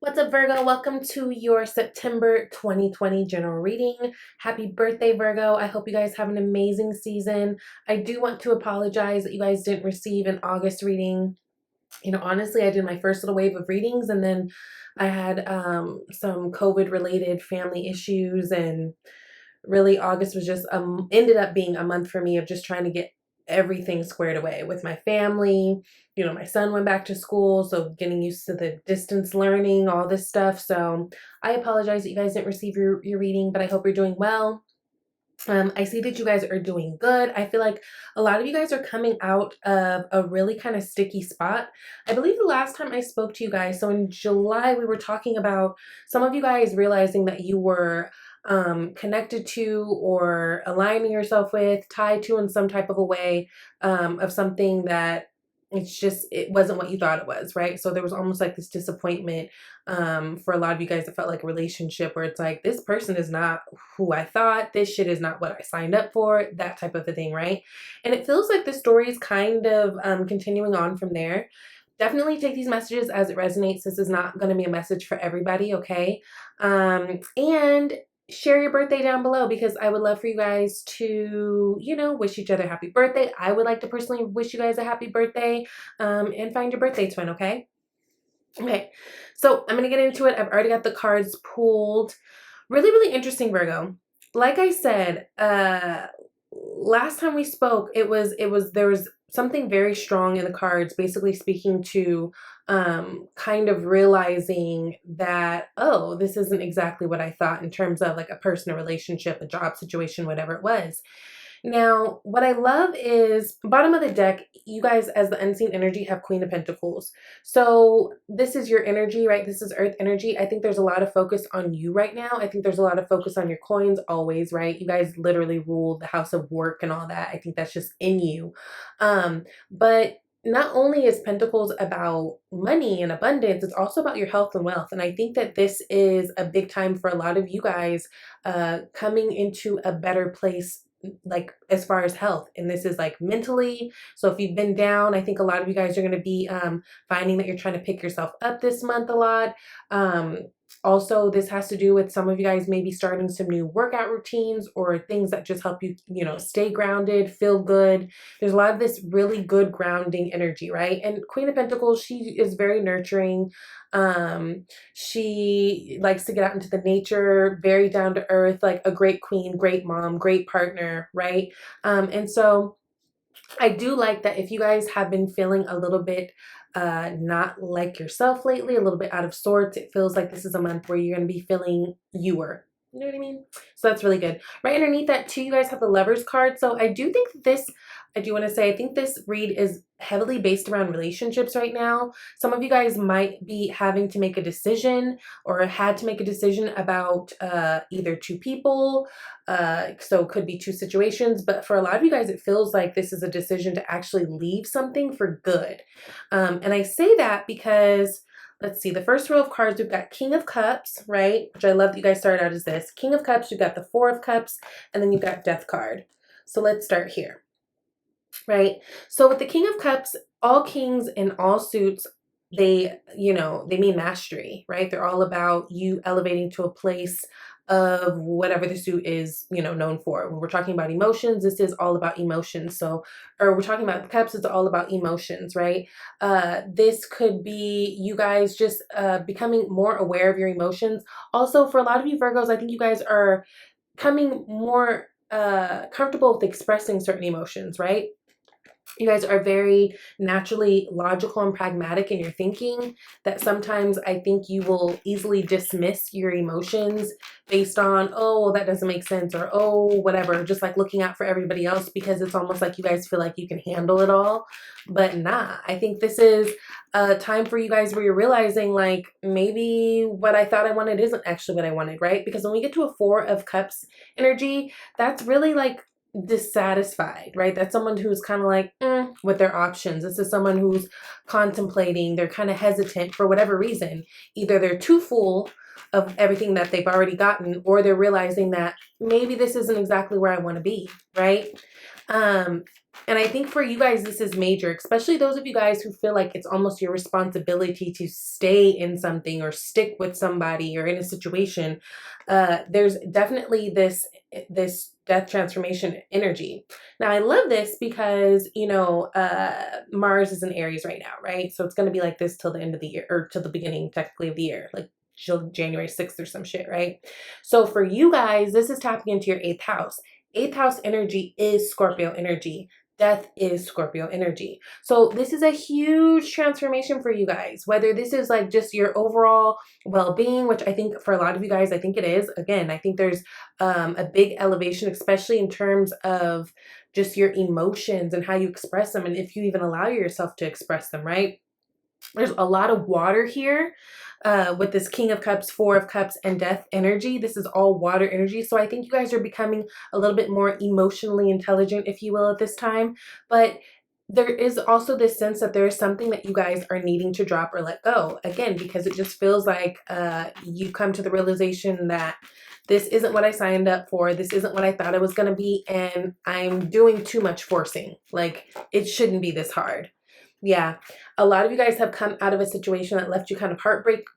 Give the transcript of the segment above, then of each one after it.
What's up, Virgo? Welcome to your September 2020 general reading. Happy birthday, Virgo. I hope you guys have an amazing season. I do want to apologize that you guys didn't receive an August reading. Honestly, I did my first little wave of readings and then I had some COVID related family issues, and really August was just ended up being a month for me of just trying to get everything squared away with my family. My son went back to school, so getting used to the distance learning, all this stuff. So I apologize that you guys didn't receive your reading, but I hope you're doing well. I see that you guys are doing good. I feel like a lot of you guys are coming out of a really kind of sticky spot. I believe the last time I spoke to you guys, so in July, we were talking about some of you guys realizing that you were connected to or aligning yourself with, tied to in some type of a way, of something that it wasn't what you thought it was, right? So there was almost like this disappointment for a lot of you guys that felt like a relationship where it's like, this person is not who I thought, this shit is not what I signed up for, that type of a thing, right? And it feels like the story is kind of continuing on from there. Definitely take these messages as it resonates. This is not going to be a message for everybody, okay? And share your birthday down below, because I would love for you guys to, wish each other happy birthday. I would like to personally wish you guys a happy birthday, and find your birthday twin, okay? Okay, so I'm going to get into it. I've already got the cards pulled. Really, really interesting, Virgo. Like I said, last time we spoke, there was something very strong in the cards, basically speaking to kind of realizing that, oh, this isn't exactly what I thought in terms of like a personal relationship, a job situation, whatever it was. Now, what I love is bottom of the deck, you guys as the unseen energy have Queen of Pentacles. So this is your energy, right? This is Earth energy. I think there's a lot of focus on you right now. I think there's a lot of focus on your coins always, right? You guys literally rule the house of work and all that. I think that's just in you. But not only is Pentacles about money and abundance, it's also about your health and wealth. And I think that this is a big time for a lot of you guys coming into a better place, like as far as health. And this is like mentally. So if you've been down, I think a lot of you guys are going to be finding that you're trying to pick yourself up this month a lot. Also, this has to do with some of you guys maybe starting some new workout routines or things that just help you, stay grounded, feel good. There's a lot of this really good grounding energy, right? And Queen of Pentacles, she is very nurturing. She likes to get out into the nature, very down to earth, like a great queen, great mom, great partner, right? And so I do like that if you guys have been feeling a little bit not like yourself lately, a little bit out of sorts, it feels like this is a month where you're going to be feeling youer. You know what I mean? So that's really good. Right underneath that too, you guys have the Lovers card. So I do think this, I do want to say, I think this read is heavily based around relationships right now. Some of you guys might be having to make a decision or had to make a decision about either two people. So it could be two situations, but for a lot of you guys, it feels like this is a decision to actually leave something for good. And I say that because, let's see, the first row of cards, we've got King of Cups, right? Which I love that you guys started out as this. King of Cups, you've got the Four of Cups, and then you've got Death card. So let's start here, right? So with the King of Cups, all kings in all suits, they mean mastery, right? They're all about you elevating to a place of whatever the suit is, known for. When we're talking about emotions, this is all about emotions. So, or we're talking about the cups, it's all about emotions, right? This could be you guys just becoming more aware of your emotions. Also, for a lot of you Virgos, I think you guys are coming more comfortable with expressing certain emotions, right? You guys are very naturally logical and pragmatic in your thinking, that sometimes I think you will easily dismiss your emotions based on, oh, well, that doesn't make sense, or oh, whatever, just like looking out for everybody else, because it's almost like you guys feel like you can handle it all. But nah, I think this is a time for you guys where you're realizing like maybe what I thought I wanted isn't actually what I wanted, right? Because when we get to a Four of Cups energy, that's really like dissatisfied, right? That's someone who's kind of like with their options. This is someone who's contemplating, they're kind of hesitant for whatever reason. Either they're too full of everything that they've already gotten, or they're realizing that maybe this isn't exactly where I want to be, right? And I think for you guys, this is major, especially those of you guys who feel like it's almost your responsibility to stay in something or stick with somebody or in a situation. There's definitely this death transformation energy. Now, I love this because, Mars is in Aries right now, right? So it's going to be like this till the end of the year, or till the beginning, technically, of the year, like January 6th or some shit, right? So for you guys, this is tapping into your eighth house. Eighth house energy is Scorpio energy. Death is Scorpio energy. So this is a huge transformation for you guys, whether this is like just your overall well-being, which I think for a lot of you guys, I think it is. Again, I think there's a big elevation, especially in terms of just your emotions and how you express them, and if you even allow yourself to express them, right? There's a lot of water here with this King of Cups, Four of Cups, and Death energy. This is all water energy. So I think you guys are becoming a little bit more emotionally intelligent, if you will, at this time. But there is also this sense that there is something that you guys are needing to drop or let go. Again, because it just feels like you come to the realization that this isn't what I signed up for. This isn't what I thought it was going to be. And I'm doing too much forcing. Like, it shouldn't be this hard. Yeah, a lot of you guys have come out of a situation that left you kind of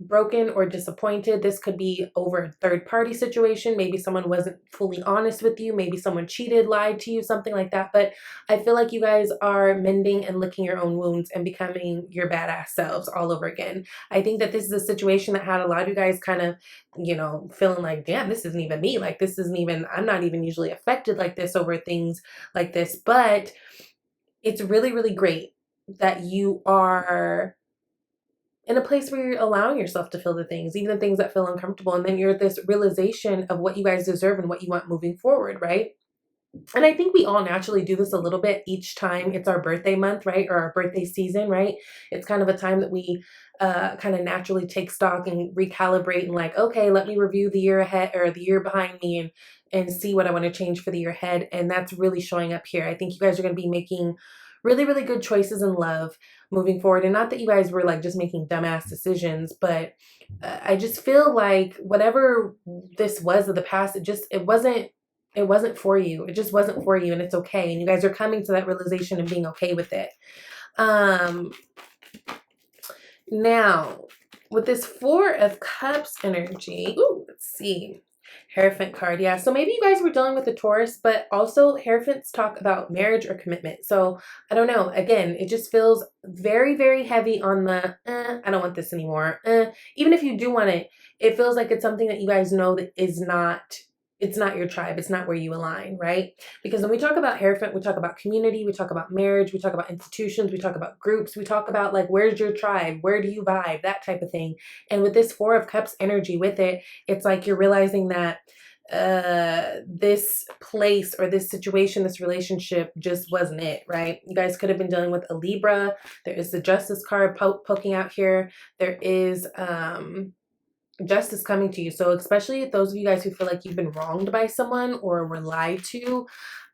broken or disappointed. This could be over a third party situation. Maybe someone wasn't fully honest with you. Maybe someone cheated, lied to you, something like that. But I feel like you guys are mending and licking your own wounds and becoming your badass selves all over again. I think that this is a situation that had a lot of you guys kind of, feeling like, damn, this isn't even me. Like, this isn't even, I'm not even usually affected like this over things like this. But it's really, really great that you are in a place where you're allowing yourself to feel the things, even the things that feel uncomfortable. And then you're at this realization of what you guys deserve and what you want moving forward, right? And I think we all naturally do this a little bit each time it's our birthday month, right? Or our birthday season, right? It's kind of a time that we kind of naturally take stock and recalibrate and like, okay, let me review the year ahead or the year behind me and see what I want to change for the year ahead. And that's really showing up here. I think you guys are going to be making really, really good choices in love moving forward. And not that you guys were like just making dumbass decisions, but I just feel like whatever this was of the past, it wasn't for you. It just wasn't for you, and it's okay. And you guys are coming to that realization and being okay with it. Now, with this Four of Cups energy, let's see. Hierophant card. Yeah. So maybe you guys were dealing with a Taurus, but also Hierophants talk about marriage or commitment. So I don't know. Again, it just feels very, very heavy on the, I don't want this anymore. Even if you do want it, it feels like it's something that you guys know that it's not your tribe. It's not where you align, right? Because when we talk about Hierophant, we talk about community, we talk about marriage, we talk about institutions, we talk about groups, we talk about like, where's your tribe? Where do you vibe? That type of thing. And with this Four of Cups energy with it, it's like you're realizing that this place or this situation, this relationship just wasn't it, right? You guys could have been dealing with a Libra. There is the Justice card poking out here. There is, justice coming to you. So especially those of you guys who feel like you've been wronged by someone or were lied to,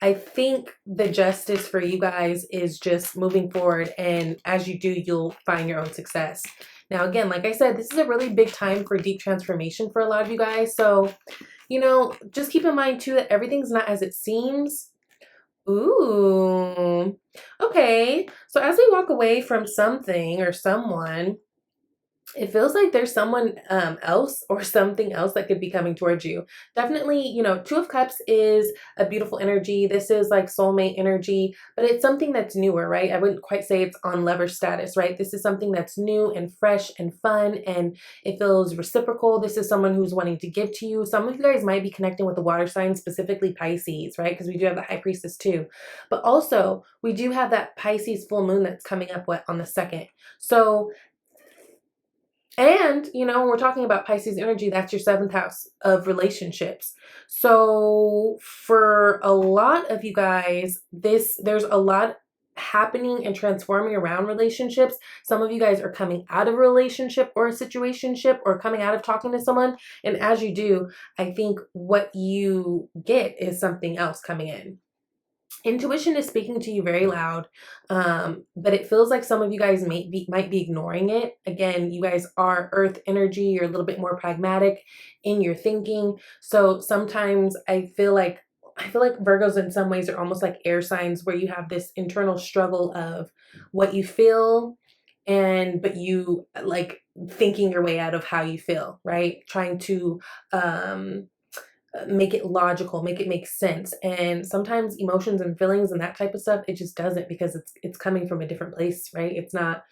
I think the justice for you guys is just moving forward. And as you do, you'll find your own success. Now, again, like I said, this is a really big time for deep transformation for a lot of you guys. So, just keep in mind too that everything's not as it seems. Ooh. Okay. So as we walk away from something or someone, it feels like there's someone else or something else that could be coming towards you. Definitely, Two of Cups is a beautiful energy. This is like soulmate energy, but it's something that's newer, right? I wouldn't quite say it's on lover status, right? This is something that's new and fresh and fun, and it feels reciprocal. This is someone who's wanting to give to you. Some of you guys might be connecting with the water sign, specifically Pisces, right? Because we do have the High Priestess too. But also, we do have that Pisces full moon that's coming up on the 2nd. So, and, when we're talking about Pisces energy, that's your 7th house of relationships. So for a lot of you guys, there's a lot happening and transforming around relationships. Some of you guys are coming out of a relationship or a situationship or coming out of talking to someone. And as you do, I think what you get is something else coming in. Intuition is speaking to you very loud, but it feels like some of you guys might be ignoring it. Again, you guys are earth energy. You're a little bit more pragmatic in your thinking. So sometimes I feel like I feel like Virgos in some ways are almost like air signs where you have this internal struggle of what you feel but you like thinking your way out of how you feel, right? Trying to um make it logical, make it make sense. And sometimes emotions and feelings and that type of stuff, it just doesn't, because it's coming from a different place, right? It's not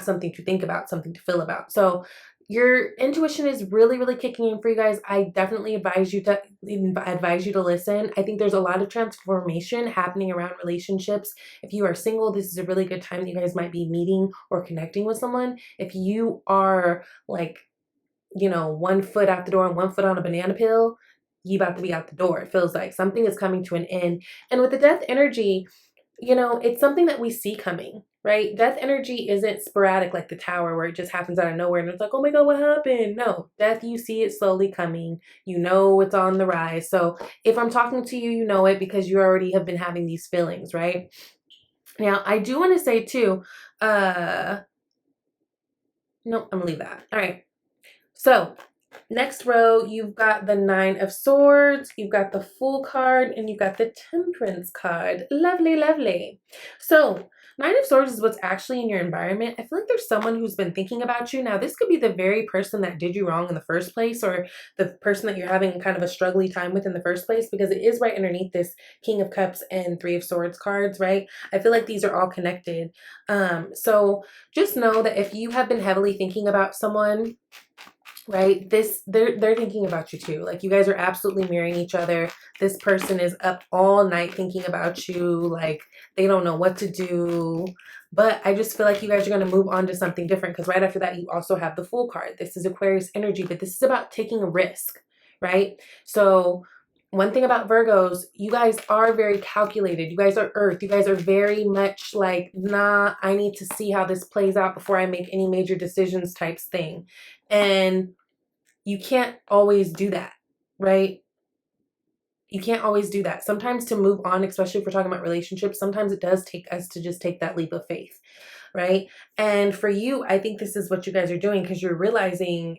something to think about, something to feel about. So your intuition is really, really kicking in for you guys. I definitely advise you to listen. I think there's a lot of transformation happening around relationships. If you are single, this is a really good time that you guys might be meeting or connecting with someone. If you are like, 1 foot out the door and 1 foot on a banana peel, you about to be out the door. It feels like something is coming to an end. And with the death energy, it's something that we see coming, right? Death energy isn't sporadic like the tower where it just happens out of nowhere and it's like, oh my God, what happened? No, death, you see it slowly coming. You know it's on the rise. So if I'm talking to you, you know it because you already have been having these feelings, right? Now, I do want to say too, no, I'm gonna leave that. All right. So next row, you've got the 9 of Swords, you've got the Fool card, and you've got the Temperance card. Lovely, lovely. So 9 of Swords is what's actually in your environment. I feel like there's someone who's been thinking about you. Now, this could be the very person that did you wrong in the first place, or the person that you're having kind of a struggly time with in the first place, because it is right underneath this King of Cups and 3 of Swords cards, right? I feel like these are all connected. So just know that if you have been heavily thinking about someone, right, they're thinking about you too. Like, you guys are absolutely mirroring each other. This person is up all night thinking about you. Like, they don't know what to do. But I just feel like you guys are going to move on to something different, because right after that you also have the Fool card. This is Aquarius energy, but this is about taking a risk, right? So one thing about Virgos, you guys are very calculated. You guys are earth. You guys are very much like, nah, I need to see how this plays out before I make any major decisions types thing. And you can't always do that, right? You can't always do that. Sometimes to move on, especially if we're talking about relationships, sometimes it does take us to just take that leap of faith, right? And for you, I think this is what you guys are doing, because you're realizing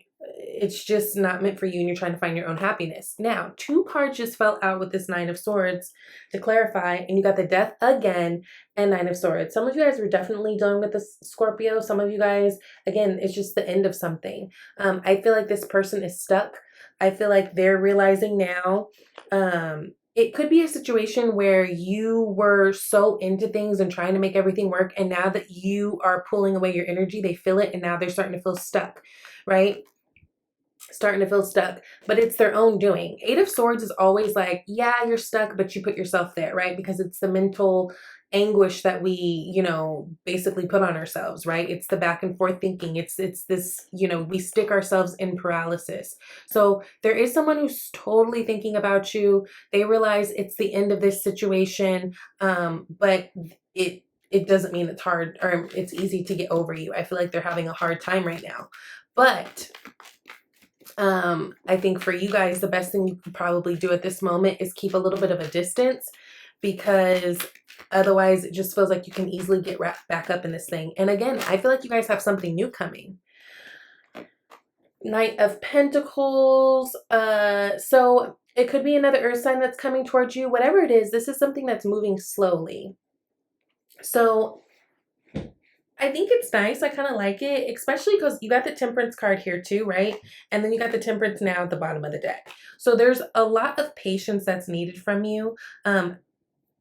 it's just not meant for you and you're trying to find your own happiness. Now, 2 cards just fell out with this 9 of Swords to clarify, and you got the Death again and 9 of Swords. Some of you guys were definitely dealing with this Scorpio. Some of you guys, again, it's just the end of something. I feel like this person is stuck. I feel like they're realizing now. It could be a situation where you were so into things and trying to make everything work, and now that you are pulling away your energy, they feel it, and now they're starting to feel stuck, right? Starting to feel stuck, but it's their own doing. 8 of Swords is always like, yeah, you're stuck, but you put yourself there, right? Because it's the mental anguish that we, basically put on ourselves, right? It's the back and forth thinking. It's this, we stick ourselves in paralysis. So there is someone who's totally thinking about you. They realize it's the end of this situation, but it doesn't mean it's hard or it's easy to get over you. I feel like they're having a hard time right now. But I think for you guys, the best thing you could probably do at this moment is keep a little bit of a distance, because otherwise it just feels like you can easily get wrapped back up in this thing. And again, I feel like you guys have something new coming. Knight of Pentacles. So it could be another earth sign that's coming towards you. Whatever it is, this is something that's moving slowly. So I think it's nice. I kind of like it, especially because you got the Temperance card here too, right? And then you got the Temperance now at the bottom of the deck. So there's a lot of patience that's needed from you.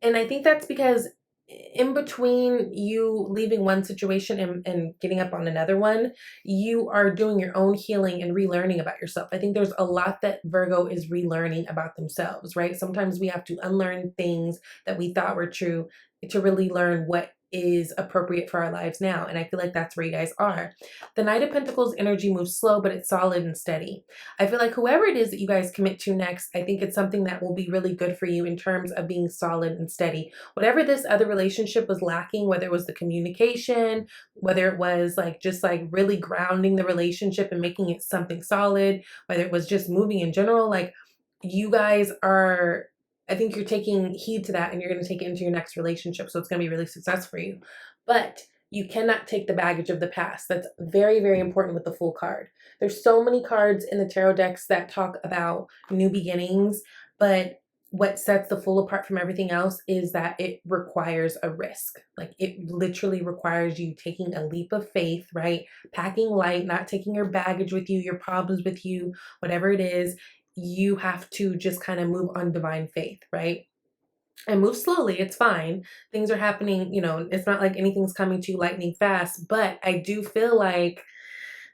And I think that's because in between you leaving one situation and getting up on another one, you are doing your own healing and relearning about yourself. I think there's a lot that Virgo is relearning about themselves, right? Sometimes we have to unlearn things that we thought were true to really learn what is appropriate for our lives now. And I feel like that's where you guys are. The Knight of Pentacles energy moves slow, but it's solid and steady. I feel like whoever it is that you guys commit to next, I think it's something that will be really good for you in terms of being solid and steady. Whatever this other relationship was lacking, whether it was the communication, whether it was like just like really grounding the relationship and making it something solid, whether it was just moving in general, like you guys are, I think you're taking heed to that and you're going to take it into your next relationship. So it's going to be really successful for you. But you cannot take the baggage of the past. That's very, very important with the Fool card. There's so many cards in the tarot decks that talk about new beginnings, but what sets the Fool apart from everything else is that it requires a risk. Like, it literally requires you taking a leap of faith, right? Packing light, not taking your baggage with you, your problems with you, whatever it is. You have to just kind of move on divine faith, right? And move slowly. It's fine. Things are happening, you know, it's not like anything's coming to you lightning fast, but I do feel like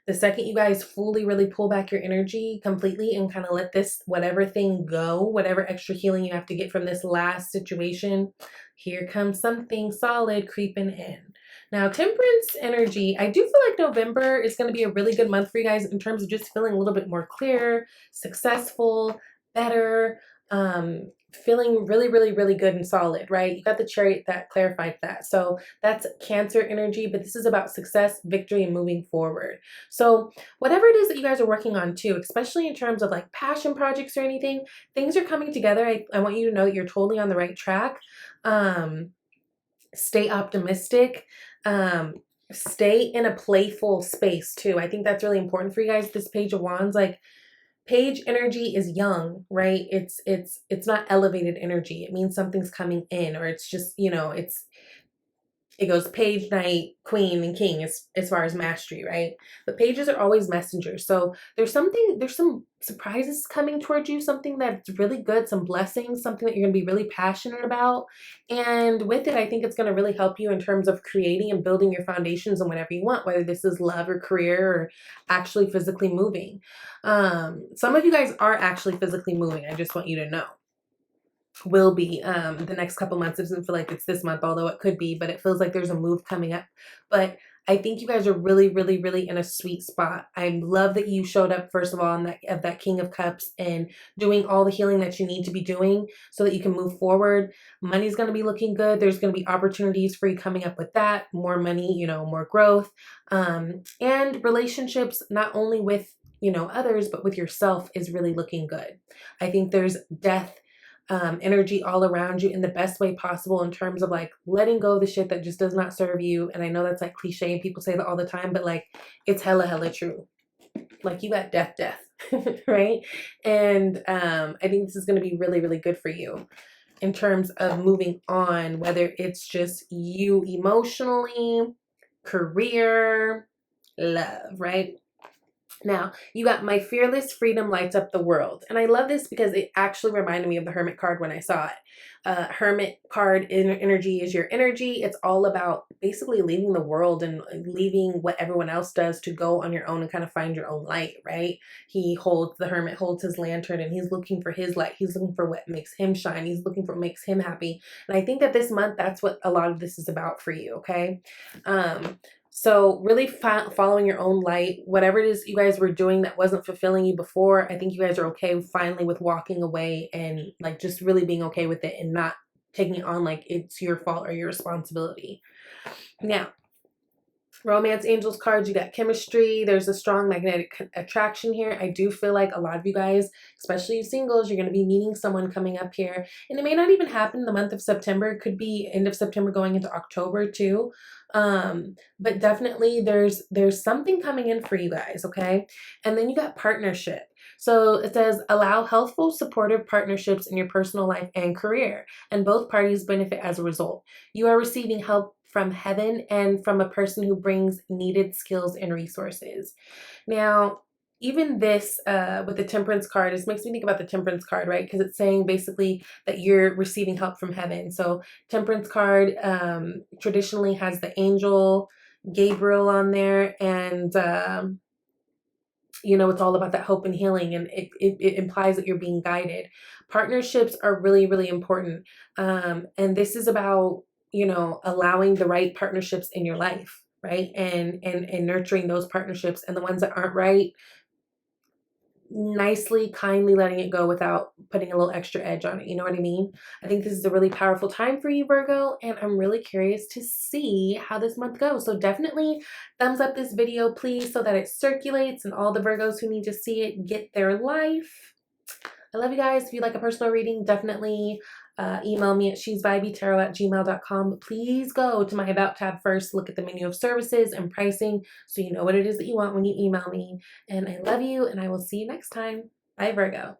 the second you guys fully really pull back your energy completely and kind of let this whatever thing go, whatever extra healing you have to get from this last situation, here comes something solid creeping in. Now, Temperance energy, I do feel like November is going to be a really good month for you guys in terms of just feeling a little bit more clear, successful, better, feeling really, really, really good and solid, right? You got the Chariot that clarified that. So that's Cancer energy, but this is about success, victory, and moving forward. So whatever it is that you guys are working on too, especially in terms of like passion projects or anything, things are coming together. I want you to know that you're totally on the right track. Stay optimistic. Stay in a playful space too. I think that's really important for you guys. This Page of Wands, like, Page energy is young, right? It's not elevated energy. It means something's coming in, or it's just, you know, it goes page, knight, queen, and king as far as mastery, right? But pages are always messengers. So there's some surprises coming towards you, something that's really good, some blessings, something that you're going to be really passionate about. And with it, I think it's going to really help you in terms of creating and building your foundations on whatever you want, whether this is love or career or actually physically moving. Some of you guys are actually physically moving. I just want you to know. Will be the next couple months. It doesn't feel like it's this month, although it could be, but it feels like there's a move coming up. But I think you guys are really, really, really in a sweet spot. I love that you showed up, first of all, on that King of Cups and doing all the healing that you need to be doing so that you can move forward. Money's going to be looking good. There's going to be opportunities for you coming up with that. More money, you know, more growth. And relationships, not only with, you know, others, but with yourself is really looking good. I think there's death energy all around you in the best way possible in terms of like letting go of the shit that just does not serve you. And I know that's like cliche and people say that all the time, but like it's hella, hella true. Like you got death, right? And I think this is going to be really, really good for you in terms of moving on, whether it's just you emotionally, career, love, right? Now, you got my fearless freedom lights up the world. And I love this because it actually reminded me of the Hermit card when I saw it. Hermit card energy is your energy. It's all about basically leaving the world and leaving what everyone else does to go on your own and kind of find your own light, right? The Hermit holds his lantern and he's looking for his light. He's looking for what makes him shine. He's looking for what makes him happy. And I think that this month, that's what a lot of this is about for you, okay? So really following your own light, whatever it is you guys were doing that wasn't fulfilling you before, I think you guys are okay finally with walking away and like just really being okay with it and not taking it on like it's your fault or your responsibility. Now, Romance Angels cards, you got chemistry. There's a strong magnetic attraction here. I do feel like a lot of you guys, especially you singles, you're going to be meeting someone coming up here. And it may not even happen in the month of September. It could be end of September going into October too. But definitely there's something coming in for you guys, okay? And then you got partnership. So it says, allow healthful, supportive partnerships in your personal life and career, and both parties benefit as a result. You are receiving help from heaven and from a person who brings needed skills and resources. Now, even this with the Temperance card, this makes me think about the Temperance card, right? Because it's saying basically that you're receiving help from heaven. So Temperance card traditionally has the angel Gabriel on there, and you know, it's all about that hope and healing, and it implies that you're being guided. Partnerships are really, really important. And this is about, you know, allowing the right partnerships in your life, right? And nurturing those partnerships, and the ones that aren't right, nicely, kindly letting it go without putting a little extra edge on it. You know what I mean? I think this is a really powerful time for you, Virgo, and I'm really curious to see how this month goes. So definitely thumbs up this video, please, so that it circulates and all the Virgos who need to see it get their life. I love you guys. If you'd like a personal reading, definitely email me at shesvibeytarot@gmail.com. Please go to my About tab first. Look at the menu of services and pricing so you know what it is that you want when you email me. And I love you, and I will see you next time. Bye, Virgo.